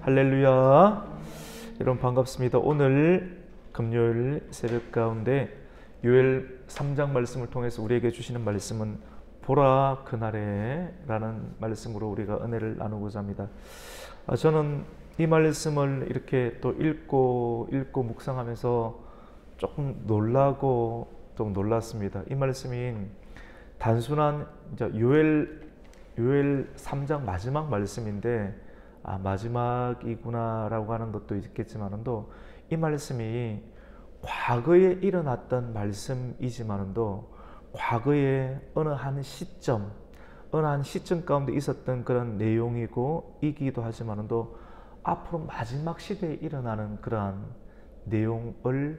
할렐루야. 여러분 반갑습니다. 오늘 금요일 새벽 가운데 요엘 3장 말씀을 통해서 우리에게 주시는 말씀은 보라 그날에 라는 말씀으로 우리가 은혜를 나누고자 합니다. 저는 이 말씀을 이렇게 또 읽고 묵상하면서 조금 놀라고 좀 놀랐습니다. 이 말씀이 단순한 요엘 3장 마지막 말씀인데 마지막이구나라고 하는 것도 있겠지만도 이 말씀이 과거에 일어났던 말씀이지만도 과거에 어느 한 시점 가운데 있었던 그런 내용이고 이기도 하지만도 앞으로 마지막 시대에 일어나는 그러한 내용을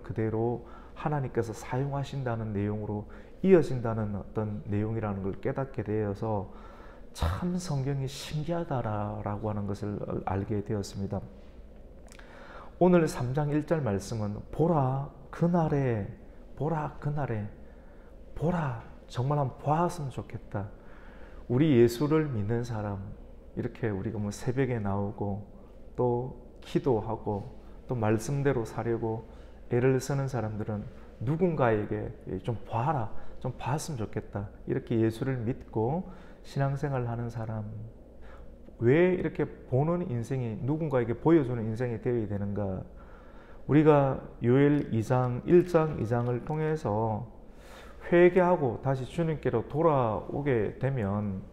그대로 하나님께서 사용하신다는 내용으로 이어진다는 어떤 내용이라는 걸 깨닫게 되어서 참 성경이 신기하다라고 하는 것을 알게 되었습니다. 오늘 3장 1절 말씀은 보라 그날에 정말 한번 보았으면 좋겠다. 우리 예수를 믿는 사람 이렇게 우리가 새벽에 나오고 또 기도하고 또 말씀대로 사려고 애를 쓰는 사람들은 누군가에게 좀 봐라, 좀 봤으면 좋겠다. 이렇게 예수를 믿고 신앙생활을 하는 사람, 왜 이렇게 보는 인생이 누군가에게 보여주는 인생이 되어야 되는가? 우리가 요엘 1장 2장을 통해서 회개하고 다시 주님께로 돌아오게 되면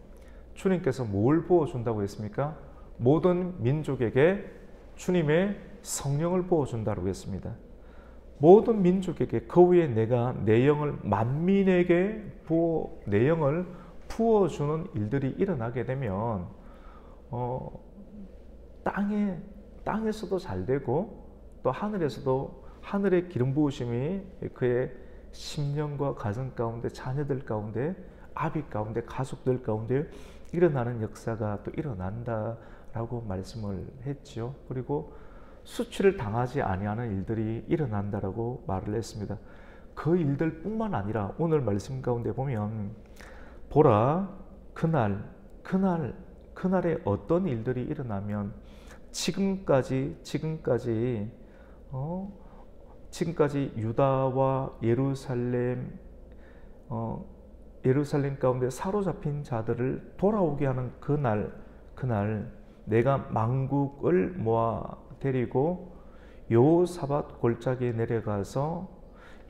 주님께서 뭘 부어준다고 했습니까? 모든 민족에게 주님의 성령을 부어준다고 했습니다. 모든 민족에게 그 후에 내가 내 영을 만민에게 내 영을 부어주는 일들이 일어나게 되면 땅에서도 잘 되고 또 하늘에서도 하늘의 기름 부으심이 그의 심령과 가정 가운데 자녀들 가운데 아비 가운데 가족들 가운데 일어나는 역사가 또 일어난다라고 말씀을 했죠. 그리고 수치를 당하지 아니하는 일들이 일어난다라고 말을 했습니다. 그 일들뿐만 아니라 오늘 말씀 가운데 보면 보라 그날에 어떤 일들이 일어나면 지금까지 유다와 예루살렘 가운데 사로잡힌 자들을 돌아오게 하는 그날 내가 만국을 모아 데리고 여호사밧 골짜기에 내려가서,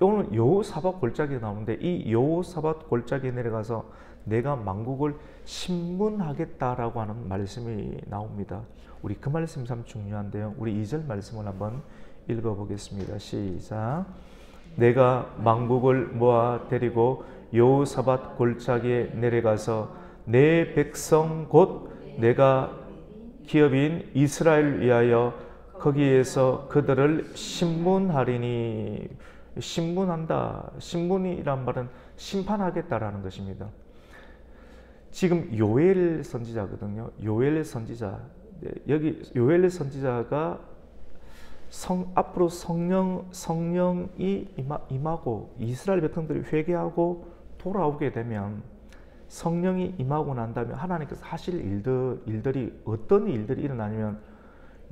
오늘 여호사밧 골짜기에 나오는데 이 여호사밧 골짜기에 내려가서 내가 만국을 심문하겠다라고 하는 말씀이 나옵니다. 우리 그 말씀 참 중요한데요. 우리 2절 말씀을 한번 읽어보겠습니다. 시작. 내가 만국을 모아 데리고 여호사밧 골짜기에 내려가서 내 백성 곧 내가 기업인 이스라엘을 위하여 거기에서 그들을 심문하리니. 심문한다. 심문이란 말은 심판하겠다라는 것입니다. 지금 요엘 선지자거든요. 요엘 선지자. 여기 요엘 선지자가 앞으로 성령이 임하고 이스라엘 백성들이 회개하고 돌아오게 되면 성령이 임하고 난 다음에 하나님께서 하실 일들이 어떤 일들이 일어나냐면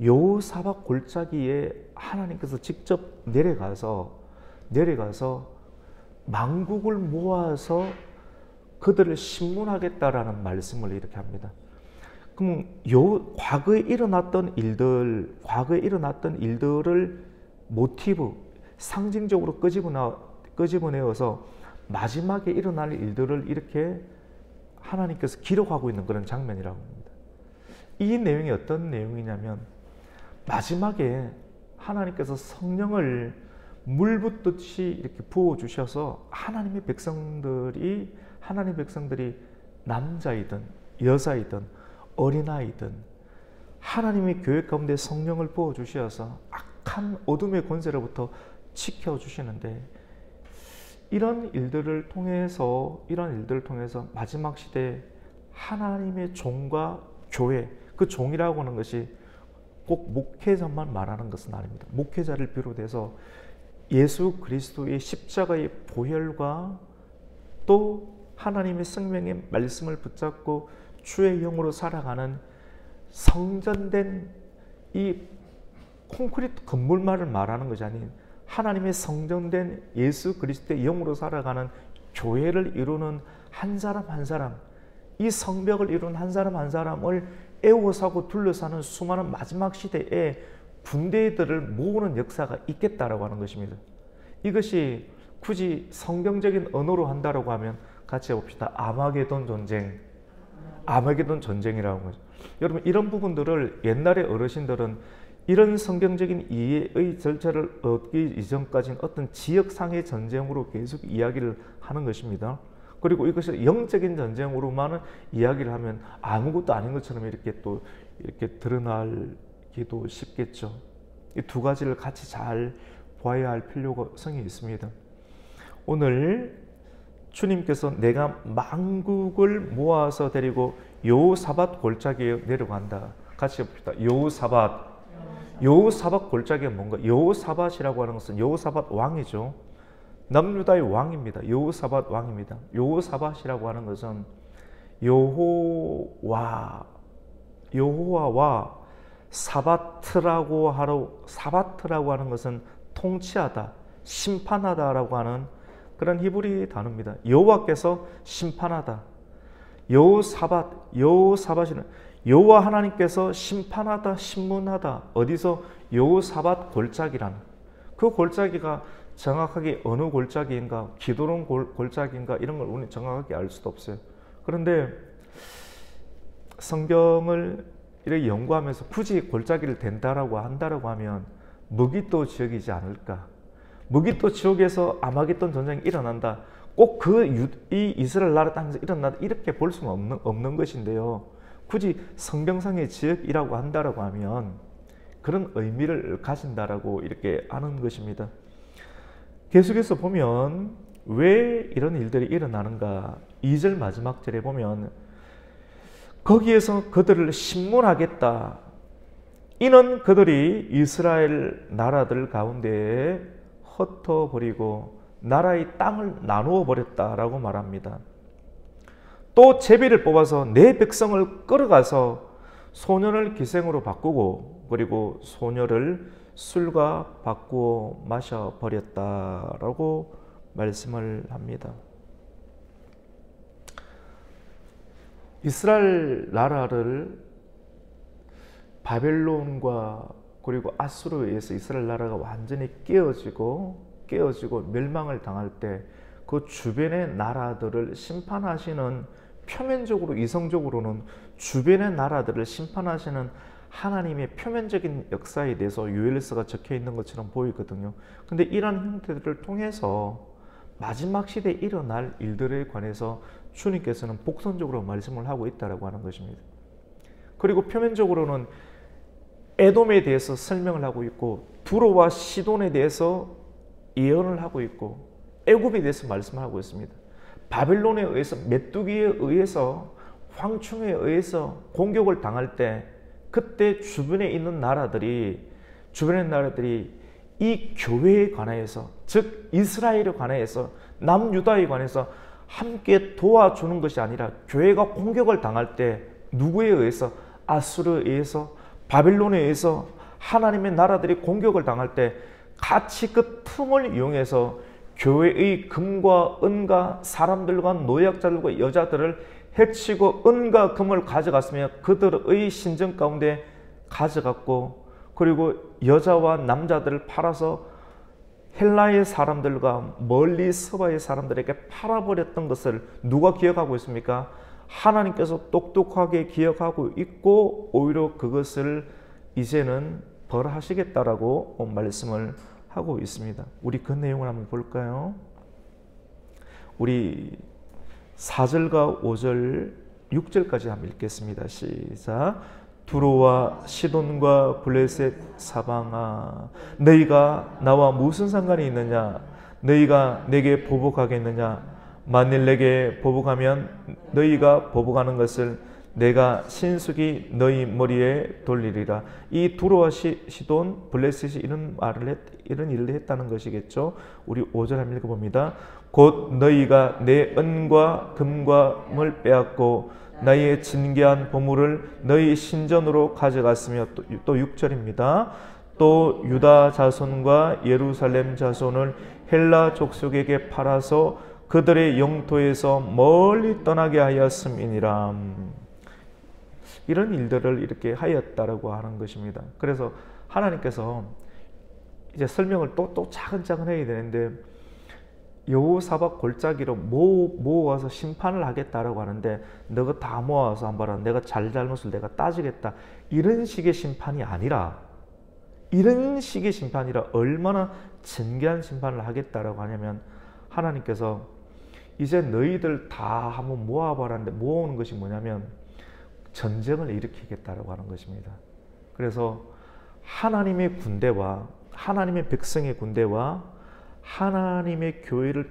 여호사밧 골짜기에 하나님께서 직접 내려가서 만국을 모아서 그들을 심문하겠다라는 말씀을 이렇게 합니다. 그럼 과거에 일어났던 일들을 모티브, 상징적으로 끄집어내어서 마지막에 일어날 일들을 이렇게 하나님께서 기록하고 있는 그런 장면이라고 합니다. 이 내용이 어떤 내용이냐면 마지막에 하나님께서 성령을 물 붓듯이 이렇게 부어주셔서 하나님의 백성들이 남자이든 여자이든 어린아이든 하나님의 교회 가운데 성령을 부어주셔서 악한 어둠의 권세로부터 지켜주시는데 이런 일들을 통해서 마지막 시대에 하나님의 종과 교회, 그 종이라고 하는 것이 꼭 목회자만 말하는 것은 아닙니다. 목회자를 비롯해서 예수 그리스도의 십자가의 보혈과 또 하나님의 생명의 말씀을 붙잡고 주의 영으로 살아가는 성전된 이 콘크리트 건물만을 말하는 것이 아닌 하나님의 성전된 예수 그리스도의 영으로 살아가는 교회를 이루는 한 사람 한 사람, 이 성벽을 이루는 한 사람 한 사람을 에워싸고 둘러싸는 수많은 마지막 시대에 군대들을 모으는 역사가 있겠다라고 하는 것입니다. 이것이 굳이 성경적인 언어로 한다라고 하면 같이 해봅시다. 아마게돈 전쟁. 아마게돈 전쟁이라고 하죠. 여러분, 이런 부분들을 옛날의 어르신들은 이런 성경적인 이해의 절차를 얻기 이전까지는 어떤 지역상의 전쟁으로 계속 이야기를 하는 것입니다. 그리고 이것을 영적인 전쟁으로만 이야기를 하면 아무것도 아닌 것처럼 이렇게 드러나기도 쉽겠죠. 이 두 가지를 같이 잘 봐야 할 필요성이 있습니다. 오늘 주님께서 내가 만국을 모아서 데리고 여호사밧 골짜기에 내려간다. 같이 봅시다. 여호사밧. 여호사밧 골짜기가 뭔가? 여호사밧이라고 하는 것은 여호사밧 왕이죠. 남유다의 왕입니다. 여호사밧 왕입니다. 여호사밧이라고 하는 것은 여호와와 사바트라고 하는 것은 통치하다, 심판하다라고 하는 그런 히브리 단어입니다. 여호와께서 심판하다. 여호사밧이는 여호와 하나님께서 심판하다, 신문하다. 어디서? 여호사밧 골짜기라는. 그 골짜기가 정확하게 어느 골짜기인가, 기드론 골짜기인가 이런 걸 우리는 정확하게 알 수도 없어요. 그런데 성경을 이렇게 연구하면서 굳이 골짜기를 댄다라고 한다라고 하면 무기또 지역이지 않을까? 무기또 지역에서 아마겟돈 전쟁이 일어난다. 꼭 이 이스라엘 나라 땅에서 일어난다. 이렇게 볼 수는 없는 것인데요. 굳이 성경상의 지역이라고 한다라고 하면 그런 의미를 가진다라고 이렇게 하는 것입니다. 계속해서 보면 왜 이런 일들이 일어나는가? 2절 마지막 절에 보면 거기에서 그들을 심문하겠다. 이는 그들이 이스라엘 나라들 가운데에 흩어버리고 나라의 땅을 나누어 버렸다라고 말합니다. 또 제비를 뽑아서 내 백성을 끌어가서 소년을 기생으로 바꾸고 그리고 소녀를 술과 바꾸어 마셔버렸다라고 말씀을 합니다. 이스라엘 나라를 바벨론과 그리고 아수르에 의해서 이스라엘 나라가 완전히 깨어지고 멸망을 당할 때 그 주변의 나라들을 심판하시는, 표면적으로 이성적으로는 주변의 나라들을 심판하시는 하나님의 표면적인 역사에 대해서 요엘서가 적혀 있는 것처럼 보이거든요. 근데 이런 형태들을 통해서 마지막 시대에 일어날 일들에 관해서 주님께서는 복선적으로 말씀을 하고 있다고 하는 것입니다. 그리고 표면적으로는 에돔에 대해서 설명을 하고 있고, 두로와 시돈에 대해서 예언을 하고 있고, 애굽에 대해서 말씀을 하고 있습니다. 바벨론에 의해서, 메뚜기에 의해서, 황충에 의해서 공격을 당할 때 그때 주변에 있는 나라들이 이 교회에 관하여서, 즉 이스라엘에 관하여서, 남유다에 관해서 함께 도와주는 것이 아니라 교회가 공격을 당할 때 누구에 의해서? 아수르에 의해서, 바벨론에 의해서 하나님의 나라들이 공격을 당할 때 같이 그 틈을 이용해서 교회의 금과 은과 사람들과 노약자들과 여자들을 해치고 은과 금을 가져갔으며 그들의 신전 가운데 가져갔고, 그리고 여자와 남자들을 팔아서 헬라의 사람들과 멀리 서바의 사람들에게 팔아버렸던 것을 누가 기억하고 있습니까? 하나님께서 똑똑하게 기억하고 있고 오히려 그것을 이제는 벌하시겠다라고 말씀을 하고 있습니다. 우리 그 내용을 한번 볼까요? 우리 4절과 5절, 6절까지 한번 읽겠습니다. 시작. 두로와 시돈과 블레셋 사방아, 너희가 나와 무슨 상관이 있느냐? 너희가 내게 보복하겠느냐? 만일 내게 보복하면 너희가 보복하는 것을 내가 신속히 너희 머리에 돌리리라. 이 두로와 시돈, 블레셋이 이런 일을 했다는 것이겠죠. 우리 5절 한번 읽어봅니다. 곧 너희가 내 은과 금과 물 빼앗고 나의 진귀한 보물을 너희 신전으로 가져갔으며 또 6절입니다. 또 유다 자손과 예루살렘 자손을 헬라 족속에게 팔아서 그들의 영토에서 멀리 떠나게 하였음이니라. 이런 일들을 이렇게 하였다라고 하는 것입니다. 그래서 하나님께서 이제 설명을 또 차근차근 해야 되는데, 여호사밧 골짜기로 모아서 심판을 하겠다라고 하는데, 너가 다 모아서 한번 봐라, 내가 잘잘못을 내가 따지겠다, 이런 식의 심판이 아니라, 이런 식의 심판이라 얼마나 진귀한 심판을 하겠다라고 하냐면, 하나님께서 이제 너희들 다 한번 모아봐라는데, 모으는 것이 뭐냐면 전쟁을 일으키겠다라고 하는 것입니다. 그래서 하나님의 군대와 하나님의 백성의 군대와 하나님의 교회를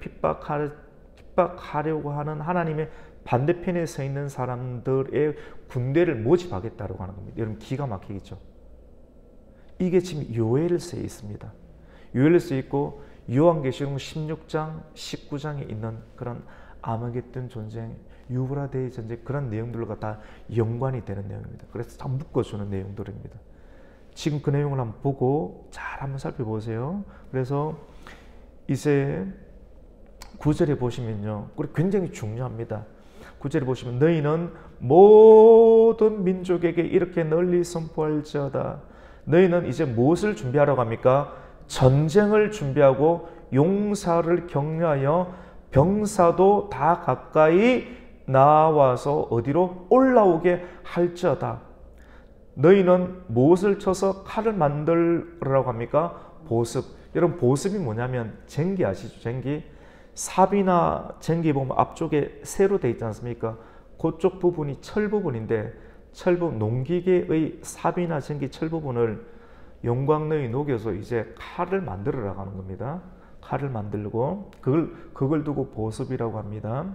핍박하려고 하는 하나님의 반대편에 서 있는 사람들의 군대를 모집하겠다고 하는 겁니다. 여러분, 기가 막히겠죠? 이게 지금 요엘서에 있습니다. 요엘서에 있고 요한계시록 16장, 19장에 있는 그런 아마겟돈 전쟁, 유브라데의 전쟁, 그런 내용들과 다 연관이 되는 내용입니다. 그래서 다 묶어주는 내용들입니다. 지금 그 내용을 한번 보고 잘 한번 살펴보세요. 그래서 이제 9절에 보시면요, 굉장히 중요합니다. 9절에 보시면 너희는 모든 민족에게 이렇게 널리 선포할지어다. 너희는 이제 무엇을 준비하라고 합니까? 전쟁을 준비하고 용사를 격려하여 병사도 다 가까이 나와서 어디로? 올라오게 할지어다. 너희는 무엇을 쳐서 칼을 만들라고 합니까? 보습. 여러분, 보습이 뭐냐면 쟁기 아시죠? 쟁기. 삽이나 쟁기 보면 앞쪽에 세로 되어 있지 않습니까? 그쪽 부분이 철 부분인데, 농기계의 삽이나 쟁기 철 부분을 용광로에 녹여서 이제 칼을 만들으라고 하는 겁니다. 칼을 만들고 그걸 두고 보습이라고 합니다.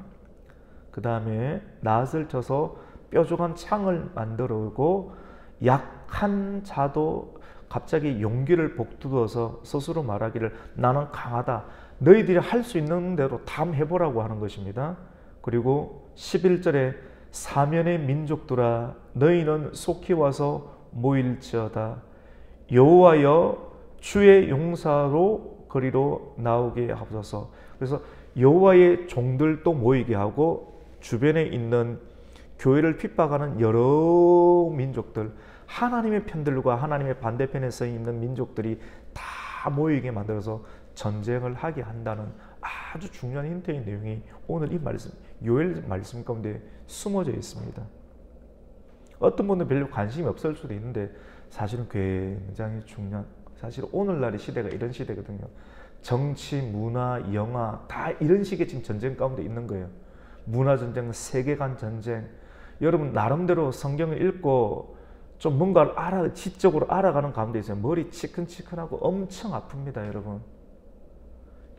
그 다음에 낫을 쳐서 뾰족한 창을 만들고, 약한 자도 갑자기 용기를 복두어서 스스로 말하기를 나는 강하다. 너희들이 할 수 있는 대로 다 해보라고 하는 것입니다. 그리고 11절에 사면의 민족들아 너희는 속히 와서 모일지어다. 여호와여 주의 용사로 거리로 나오게 하소서. 그래서 여호와의 종들도 모이게 하고, 주변에 있는 교회를 핍박하는 여러 민족들, 하나님의 편들과 하나님의 반대편에 서 있는 민족들이 다 모이게 만들어서 전쟁을 하게 한다는 아주 중요한 힌트의 내용이 오늘 이 말씀, 요엘 말씀 가운데 숨어져 있습니다. 어떤 분은 별로 관심이 없을 수도 있는데 사실은 굉장히 중요한, 사실 오늘날의 시대가 이런 시대거든요. 정치, 문화, 영화 다 이런 식의 지금 전쟁 가운데 있는 거예요. 문화전쟁, 세계관 전쟁. 여러분, 나름대로 성경을 읽고 좀 뭔가를 지적으로 알아가는 가운데 있어요. 머리 치근치근하고 엄청 아픕니다, 여러분.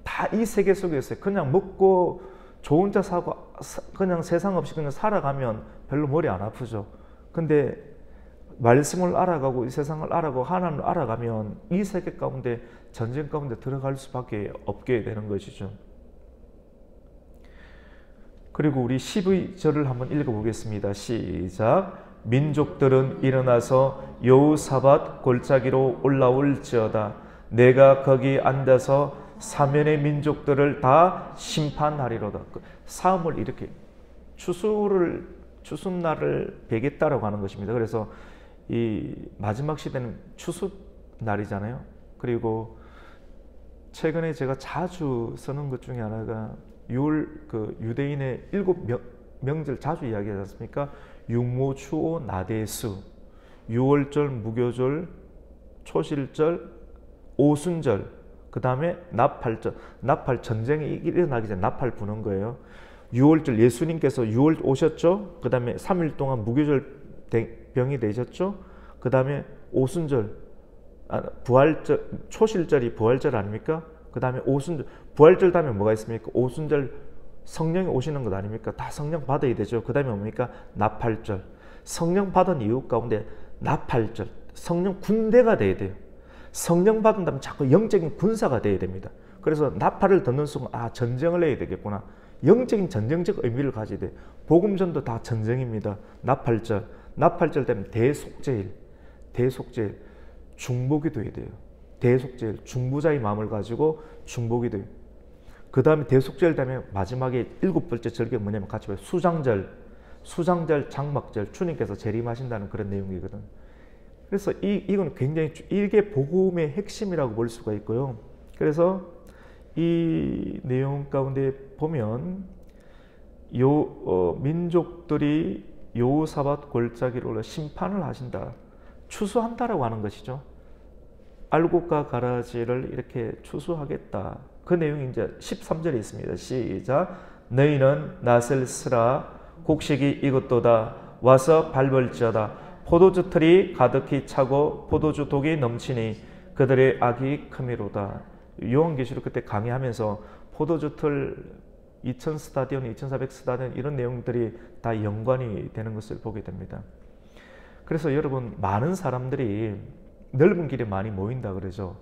다 이 세계 속에 있어요. 그냥 먹고 저 혼자 사고 그냥 세상 없이 그냥 살아가면 별로 머리 안 아프죠. 근데 말씀을 알아가고 이 세상을 알아가고 하나님을 알아가면 이 세계 가운데, 전쟁 가운데 들어갈 수밖에 없게 되는 것이죠. 그리고 우리 12절을 한번 읽어보겠습니다. 시작. 민족들은 일어나서 여호사밧 골짜기로 올라올지어다. 내가 거기 앉아서 사면의 민족들을 다 심판하리로다. 사음을 이렇게 추수날을 베겠다라고 하는 것입니다. 그래서 이 마지막 시대는 추수날이잖아요. 그리고 최근에 제가 자주 쓰는 것 중에 하나가 유대인의 7명절 자주 이야기하지 않습니까? 육모, 추오, 나대수, 유월절, 무교절, 초실절, 오순절, 그 다음에 나팔절. 나팔, 전쟁이 일어나기 전에 나팔 부는 거예요. 6월절, 예수님께서 6월 오셨죠? 그 다음에 3일 동안 무교절 병이 되셨죠? 그 다음에 오순절, 부활절, 초실절이 부활절 아닙니까? 그 다음에 오순절, 부활절 다음에 뭐가 있습니까? 오순절, 성령이 오시는 것 아닙니까? 다 성령 받아야 되죠. 그 다음에 뭡니까? 나팔절. 성령 받은 이유 가운데 나팔절, 성령 군대가 돼야 돼요. 성령 받은 다음에 자꾸 영적인 군사가 돼야 됩니다. 그래서 나팔을 듣는 순간 전쟁을 해야 되겠구나. 영적인 전쟁적 의미를 가지게 돼. 복음전도 다 전쟁입니다. 나팔절 되면 대속제일, 중보기 돼야 돼요. 대속제일, 중보자의 마음을 가지고 중보기 돼요. 그 다음에 대속절 되면 마지막에 7번째 절기가 뭐냐면 같이 봐요. 수장절, 장막절, 주님께서 재림하신다는 그런 내용이거든. 그래서 이건 굉장히, 이게 복음의 핵심이라고 볼 수가 있고요. 그래서 이 내용 가운데 보면 민족들이 여호사밧 골짜기로 올라 심판을 하신다, 추수한다라고 하는 것이죠. 알곡과 가라지를 이렇게 추수하겠다. 그 내용이 이제 13절에 있습니다. 시작. 너희는 낫을 쓰라. 곡식이 익었도다. 와서 밟을지어다. 포도주 틀이 가득히 차고 포도주 독이 넘치니 그들의 악이 크미로다. 요한계시록 그때 강의하면서 포도주 틀 2000 스타디온, 2400 스타디온 이런 내용들이 다 연관이 되는 것을 보게 됩니다. 그래서 여러분, 많은 사람들이 넓은 길에 많이 모인다 그러죠.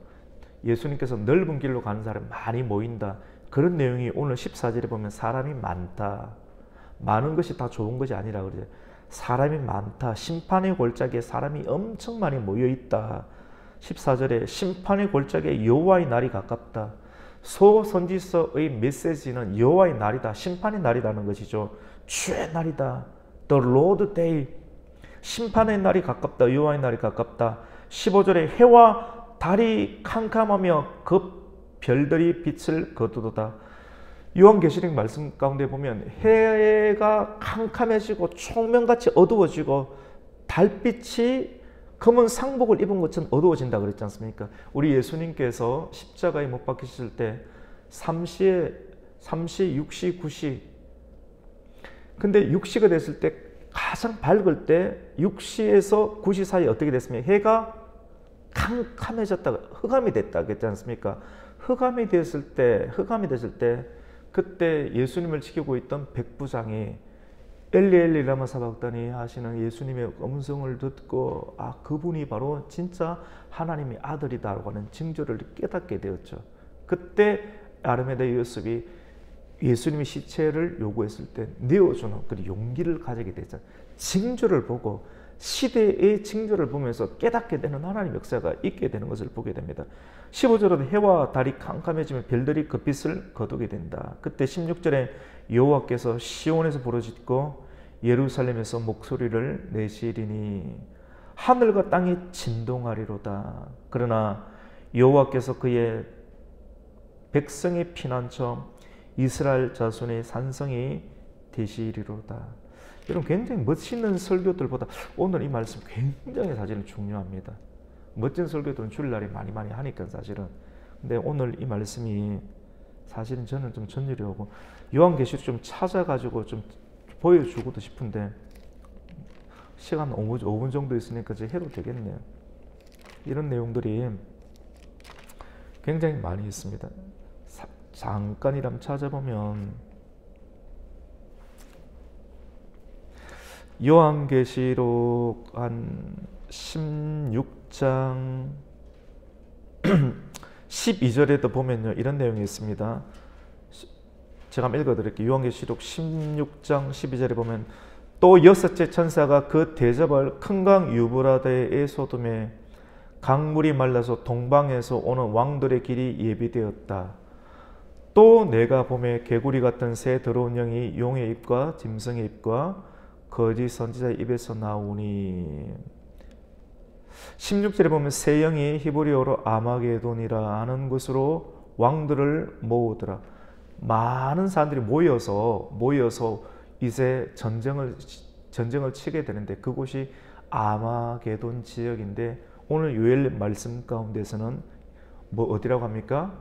예수님께서 넓은 길로 가는 사람이 많이 모인다. 그런 내용이 오늘 14절에 보면 사람이 많다. 많은 것이 다 좋은 것이 아니라 그러죠. 사람이 많다. 심판의 골짜기에 사람이 엄청 많이 모여 있다. 14절에 심판의 골짜기에 여호와의 날이 가깝다. 소선지서의 메시지는 여호와의 날이다. 심판의 날이라는 것이죠. 주의 날이다. The Lord Day. 심판의 날이 가깝다. 여호와의 날이 가깝다. 15절에 해와 달이 캄캄하며 그 별들이 빛을 거두도다. 요한계시록 말씀 가운데 보면 해가 캄캄해지고 총명같이 어두워지고 달빛이 검은 상복을 입은 것처럼 어두워진다 그랬지 않습니까? 우리 예수님께서 십자가에 못 박히실 때 3시, 6시, 9시. 근데 6시가 됐을 때 가장 밝을 때 6시에서 9시 사이에 어떻게 됐습니까? 해가 캄캄해졌다가 흑암이 됐다 그랬지 않습니까? 흑암이 됐을 때 그때 예수님을 지키고 있던 백부장이 엘리 엘리 라마 사박다니 하시는 예수님의 음성을 듣고 그분이 바로 진짜 하나님의 아들이다라고 하는 징조를 깨닫게 되었죠. 그때 아르메다 요셉이 예수님의 시체를 요구했을 때 내어주는 그 용기를 가지게 되죠. 징조를 보고 시대의 징조를 보면서 깨닫게 되는 하나님의 역사가 있게 되는 것을 보게 됩니다. 15절에도 해와 달이 캄캄해지면 별들이 그 빛을 거두게 된다. 그때 16절에 여호와께서 시온에서 부르짖고 예루살렘에서 목소리를 내시리니 하늘과 땅이 진동하리로다. 그러나 여호와께서 그의 백성의 피난처 이스라엘 자손의 산성이 되시리로다. 여러분, 굉장히 멋있는 설교들보다 오늘 이 말씀 굉장히 사실은 중요합니다. 멋진 설교들은 주일날에 많이 하니까 사실은. 근데 오늘 이 말씀이 사실은 저는 좀 전율이 오고 요한계시록 좀 찾아가지고 좀 보여주고도 싶은데 시간 5분 정도 있으니까 이제 해도 되겠네요. 이런 내용들이 굉장히 많이 있습니다. 잠깐이라면 찾아보면 요한계시록 한 16장 12절에도 보면요, 이런 내용이 있습니다. 제가 한번 읽어드릴게요. 요한계시록 16장 12절에 보면 또 여섯째 천사가 그 대접을 큰 강 유브라데에 쏟음에 강물이 말라서 동방에서 오는 왕들의 길이 예비되었다. 또 내가 보매 개구리 같은 새 더러운 영이 용의 입과 짐승의 입과 거짓 선지자의 입에서 나오니 16절에 보면 새 영이 히브리어로 아마게돈이라 하는 곳으로 왕들을 모으더라. 많은 사람들이 모여서 이제 전쟁을 치게 되는데 그곳이 아마게돈 지역인데 오늘 요엘 말씀 가운데서는 어디라고 합니까?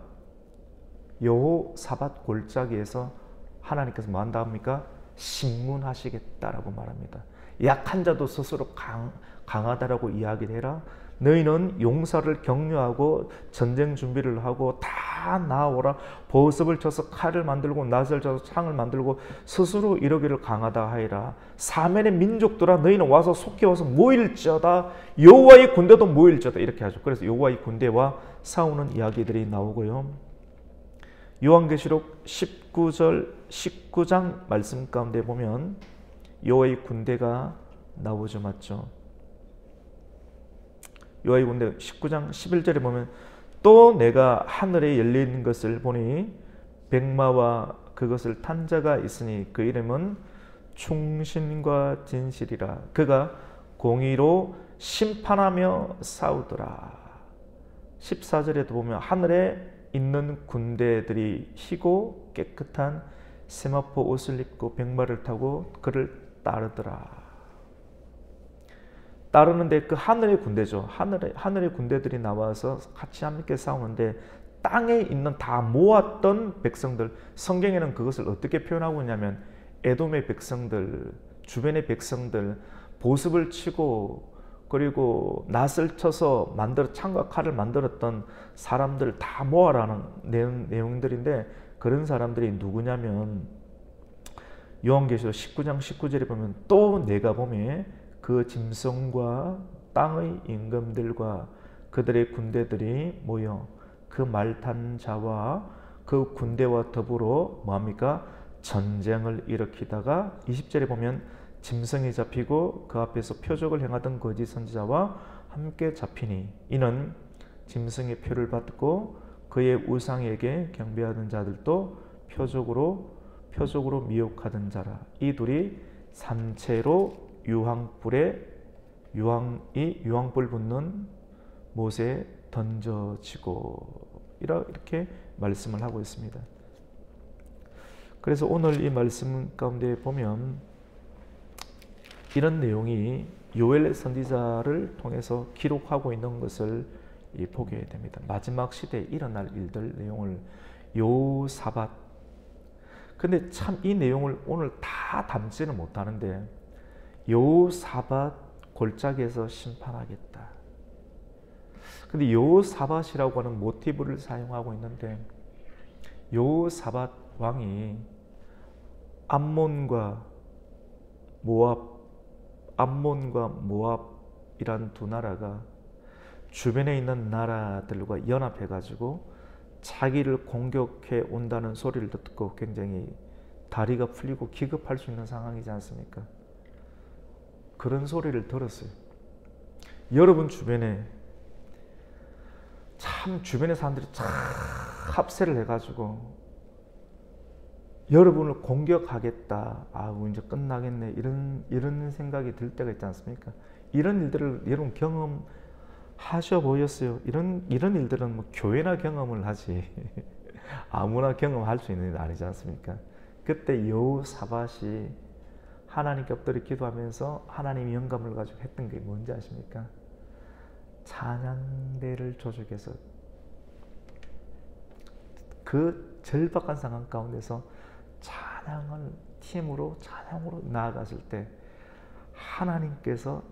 여호사밧 골짜기에서 하나님께서 뭐 한다 합니까? 심문하시겠다라고 말합니다. 약한 자도 스스로 강하다라고 이야기를 해라. 너희는 용사를 격려하고 전쟁 준비를 하고 다 나오라. 보습을 쳐서 칼을 만들고 낫을 쳐서 창을 만들고 스스로 이러기를 강하다 하이라. 사면의 민족들아 너희는 와서 속히 와서 모일지어다. 여호와의 군대도 모일지어다. 이렇게 하죠. 그래서 여호와의 군대와 싸우는 이야기들이 나오고요. 요한계시록 19절 19장 말씀 가운데 보면 여호와의 군대가 나오죠. 맞죠? 여호와의 군대 19장 11절에 보면 또 내가 하늘에 열린 것을 보니 백마와 그것을 탄 자가 있으니 그 이름은 충신과 진실이라. 그가 공의로 심판하며 싸우더라. 14절에도 보면 하늘에 있는 군대들이 희고 깨끗한 세마포 옷을 입고 백마를 타고 그를 따르더라. 따르는데 그 하늘의 군대죠. 하늘의 군대들이 나와서 같이 함께 싸우는데 땅에 있는 다 모았던 백성들, 성경에는 그것을 어떻게 표현하고 있냐면 에돔의 백성들, 주변의 백성들, 보습을 치고 그리고 낫을 쳐서 창과 칼을 만들었던 사람들 다 모아라는 내용들인데, 그런 사람들이 누구냐면 요한계시록 19장 19절에 보면 또 내가 보매 그 짐승과 땅의 임금들과 그들의 군대들이 모여 그 말 탄 자와 그 군대와 더불어 뭐합니까? 전쟁을 일으키다가 20절에 보면 짐승이 잡히고 그 앞에서 표적을 행하던 거짓 선지자와 함께 잡히니 이는 짐승의 표를 받고 그의 우상에게 경배하던 자들도 표적으로 미혹하던 자라. 이 둘이 산채로 유황불 붙는 못에 던져지고 이렇게 말씀을 하고 있습니다. 그래서 오늘 이 말씀 가운데 보면 이런 내용이 요엘 선지자를 통해서 기록하고 있는 것을 보게 됩니다. 마지막 시대에 일어날 일들 내용을 요사밧. 근데 참 이 내용을 오늘 다 담지는 못하는데 요사밧 골짜기에서 심판하겠다. 근데 요사밧이라고 하는 모티브를 사용하고 있는데 요사밧 왕이 암몬과 모압이란 두 나라가 주변에 있는 나라들과 연합해 가지고 자기를 공격해 온다는 소리를 듣고 굉장히 다리가 풀리고 기겁할 수 있는 상황이지 않습니까? 그런 소리를 들었어요. 여러분 주변에 사람들이 참 합세를 해가지고 여러분을 공격하겠다. 이제 끝나겠네. 이런 생각이 들 때가 있지 않습니까? 이런 일들을 여러분 경험하셔 보였어요? 이런 일들은 뭐 교회나 경험을 하지 아무나 경험할 수 있는 일 아니지 않습니까? 그때 여호사밧이 하나님께 엎드려 기도하면서 하나님의 영감을 가지고 했던 게 뭔지 아십니까? 찬양대를 조직해서 그 절박한 상황 가운데서 찬양으로 나아갔을 때 하나님께서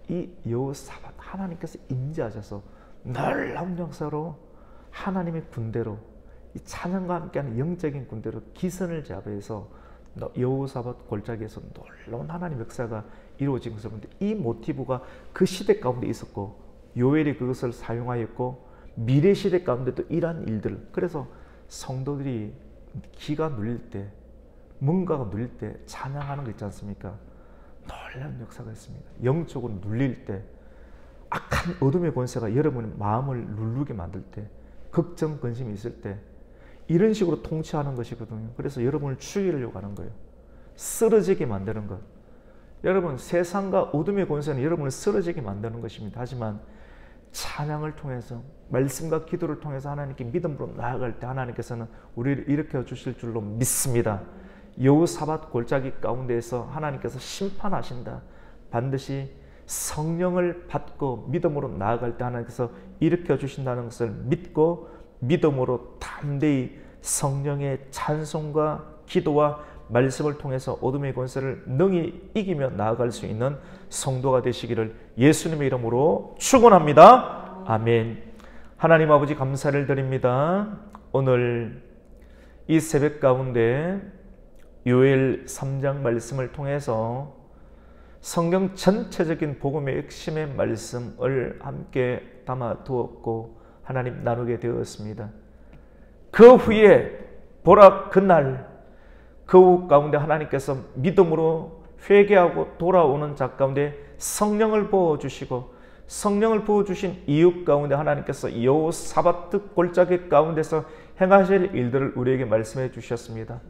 이 여호사밧 하나님께서 임재하셔서 놀라운 역사로 하나님의 군대로 이 찬양과 함께하는 영적인 군대로 기선을 제압해서 여호사밧 골짜기에서 놀라운 하나님의 역사가 이루어진 것을 보는데 이 모티브가 그 시대 가운데 있었고 요엘이 그것을 사용하였고 미래 시대 가운데도 이러한 일들, 그래서 성도들이 기가 눌릴 때 뭔가가 눌릴 때 찬양하는 거 있지 않습니까? 놀라운 역사가 있습니다. 영적으로 눌릴 때 악한 어둠의 권세가 여러분의 마음을 누르게 만들 때 걱정, 근심이 있을 때 이런 식으로 통치하는 것이거든요. 그래서 여러분을 죽이려고 하는 거예요. 쓰러지게 만드는 것. 여러분 세상과 어둠의 권세는 여러분을 쓰러지게 만드는 것입니다. 하지만 찬양을 통해서 말씀과 기도를 통해서 하나님께 믿음으로 나아갈 때 하나님께서는 우리를 일으켜 주실 줄로 믿습니다. 여호사밧 골짜기 가운데에서 하나님께서 심판하신다. 반드시 성령을 받고 믿음으로 나아갈 때 하나님께서 일으켜 주신다는 것을 믿고 믿음으로 담대히 성령의 찬송과 기도와 말씀을 통해서 어둠의 권세를 능히 이기며 나아갈 수 있는 성도가 되시기를 예수님의 이름으로 축원합니다. 아멘. 하나님 아버지 감사를 드립니다. 오늘 이 새벽 가운데 요엘 3장 말씀을 통해서 성경 전체적인 복음의 핵심의 말씀을 함께 담아 두었고 하나님 나누게 되었습니다. 그 후에 보라 그날 그 가운데 하나님께서 믿음으로 회개하고 돌아오는 자 가운데 성령을 부어주시고, 성령을 부어주신 이유 가운데 하나님께서 여호사밧 골짜기 가운데서 행하실 일들을 우리에게 말씀해 주셨습니다.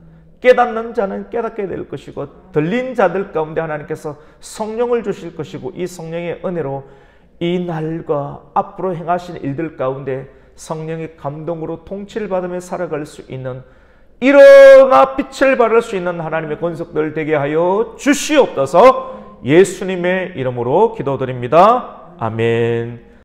깨닫는 자는 깨닫게 될 것이고, 들린 자들 가운데 하나님께서 성령을 주실 것이고, 이 성령의 은혜로 이 날과 앞으로 행하신 일들 가운데 성령의 감동으로 통치를 받으며 살아갈 수 있는, 일어나 빛을 발할 수 있는 하나님의 권속들 되게 하여 주시옵소서. 예수님의 이름으로 기도드립니다. 아멘.